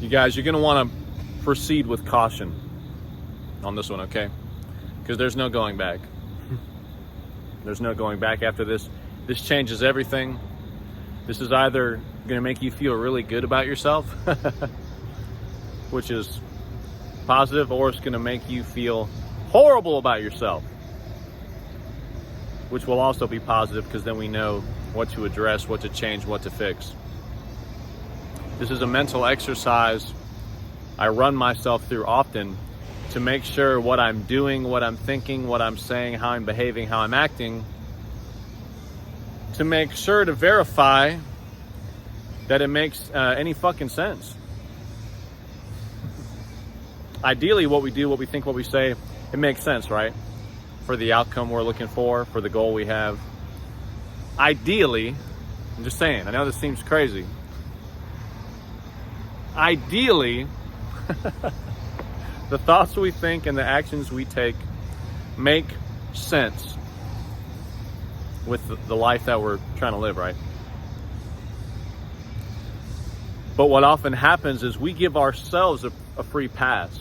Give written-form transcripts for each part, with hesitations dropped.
You guys, you're going to want to proceed with caution on this one, okay? Because there's no going back. There's no going back after this. This changes everything. This is either going to make you feel really good about yourself, which is positive, or it's going to make you feel horrible about yourself, which will also be positive, because then we know what to address, what to change, what to fix. This is a mental exercise I run myself through often to make sure what I'm doing, what I'm thinking, what I'm saying, how I'm behaving, how I'm acting, to make sure to verify that it makes any fucking sense. Ideally, what we do, what we think, what we say, it makes sense, right? For the outcome we're looking for the goal we have. Ideally, I'm just saying, I know this seems crazy. Ideally, the thoughts we think and the actions we take make sense with the life that we're trying to live, right? But what often happens is we give ourselves a free pass.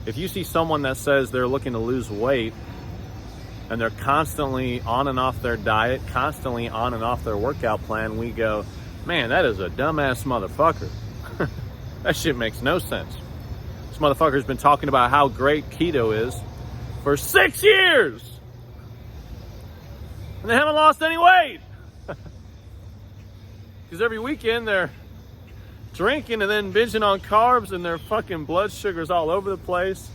If you see someone that says they're looking to lose weight and they're constantly on and off their diet, constantly on and off their workout plan, we go, man, that is a dumbass motherfucker. That shit makes no sense. This motherfucker's been talking about how great keto is for 6 years. And they haven't lost any weight. Because every weekend they're drinking and then binging on carbs, and their fucking blood sugar's all over the place.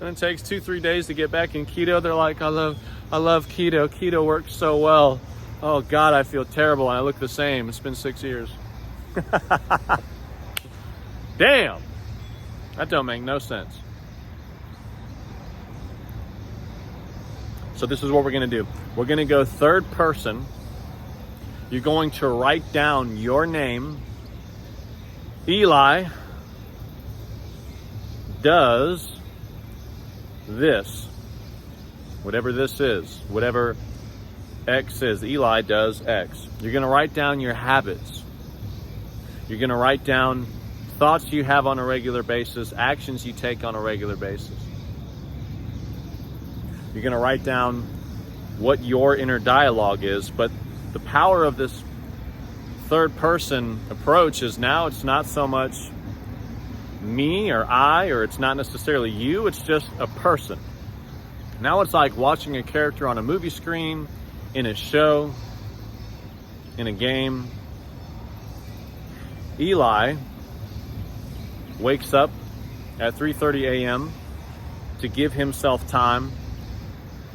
And it takes 2-3 days to get back in keto. They're like, I love keto. Keto works so well. Oh God, I feel terrible and I look the same. It's been 6 years. Damn, that don't make no sense. So this is what we're going to do. We're going to go third person. You're going to write down your name. Eli does this. Whatever this is, whatever X is, Eli does X. You're going to write down your habits. You're going to write down thoughts you have on a regular basis, actions you take on a regular basis. You're going to write down what your inner dialogue is, but the power of this third person approach is now it's not so much me or I, or it's not necessarily you, it's just a person. Now it's like watching a character on a movie screen, in a show, in a game. Eli wakes up at 3:30 a.m. to give himself time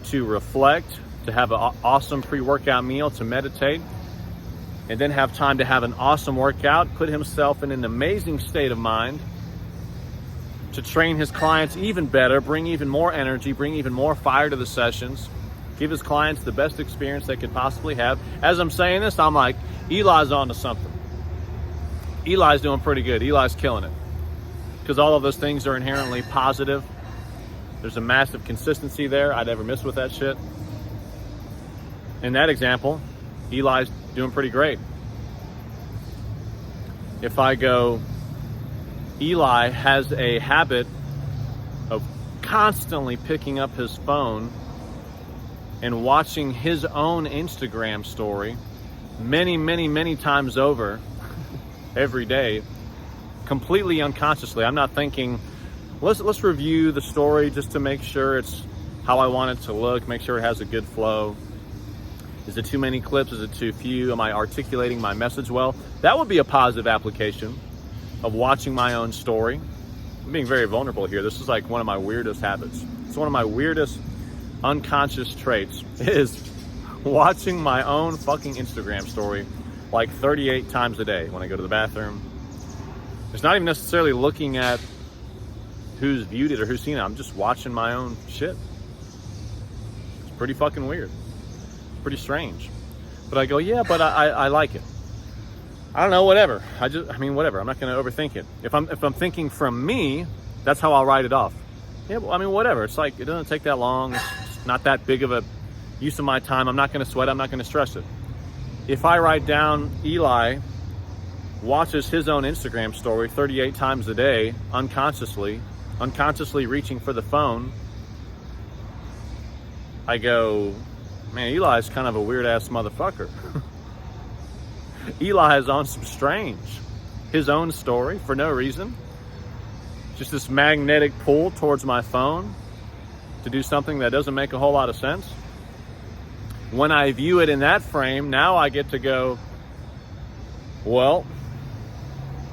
to reflect, to have an awesome pre-workout meal, to meditate, and then have time to have an awesome workout, put himself in an amazing state of mind to train his clients even better, bring even more energy, bring even more fire to the sessions, give his clients the best experience they could possibly have. As I'm saying this, I'm like, Eli's on to something. Eli's doing pretty good. Eli's killing it. Because all of those things are inherently positive. There's a massive consistency there. I'd never miss with that shit. In that example, Eli's doing pretty great. If I go, Eli has a habit of constantly picking up his phone and watching his own Instagram story many times over every day, completely unconsciously. I'm not thinking, let's review the story just to make sure it's how I want it to look, make sure it has a good flow. Is it too many clips? Is it too few? Am I articulating my message well? That would be a positive application of watching my own story. I'm being very vulnerable here. This is like one of my weirdest habits. It's one of my weirdest unconscious traits, is watching my own fucking Instagram story like 38 times a day when I go to the bathroom. It's not even necessarily looking at who's viewed it or who's seen it. I'm just watching my own shit. It's pretty fucking weird. Pretty strange. But I go, yeah, but I like it. I don't know, whatever. Whatever. I'm not going to overthink it. If I'm thinking from me, that's how I'll write it off. Yeah, well, whatever. It's like, it doesn't take that long. It's not that big of a use of my time. I'm not going to sweat. I'm not going to stress it. If I write down Eli watches his own Instagram story 38 times a day, unconsciously reaching for the phone, I go, man, Eli's kind of a weird ass motherfucker. Eli is on some strange. His own story for no reason. Just this magnetic pull towards my phone to do something that doesn't make a whole lot of sense. When I view it in that frame, now I get to go, well,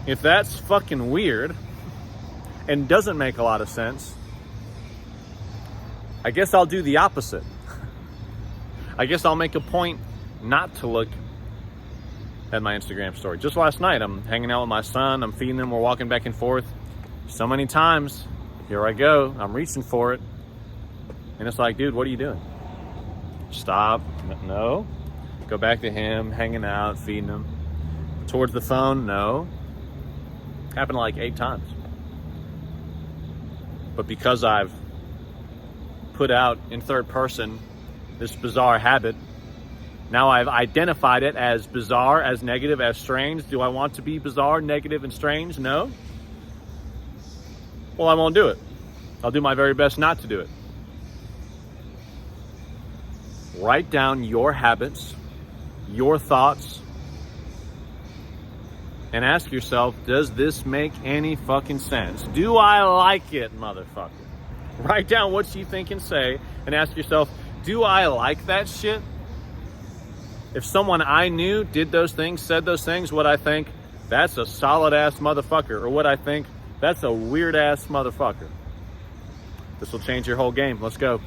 if that's fucking weird and doesn't make a lot of sense, I guess I'll do the opposite. I guess I'll make a point not to look at my Instagram story. Just last night, I'm hanging out with my son, I'm feeding him, we're walking back and forth. So many times, here I go, I'm reaching for it. And it's like, dude, what are you doing? Stop. No. Go back to him, hanging out, feeding him. Towards the phone, no. Happened like 8 times. But because I've put out in third person this bizarre habit, now I've identified it as bizarre, as negative, as strange. Do I want to be bizarre, negative, and strange? No. Well, I won't do it. I'll do my very best not to do it. Write down your habits, your thoughts, and ask yourself, does this make any fucking sense? Do I like it, motherfucker? Write down what you think and say, and ask yourself, do I like that shit? If someone I knew did those things, said those things, would I think, that's a solid ass motherfucker? Or would I think, that's a weird ass motherfucker? This will change your whole game. Let's go.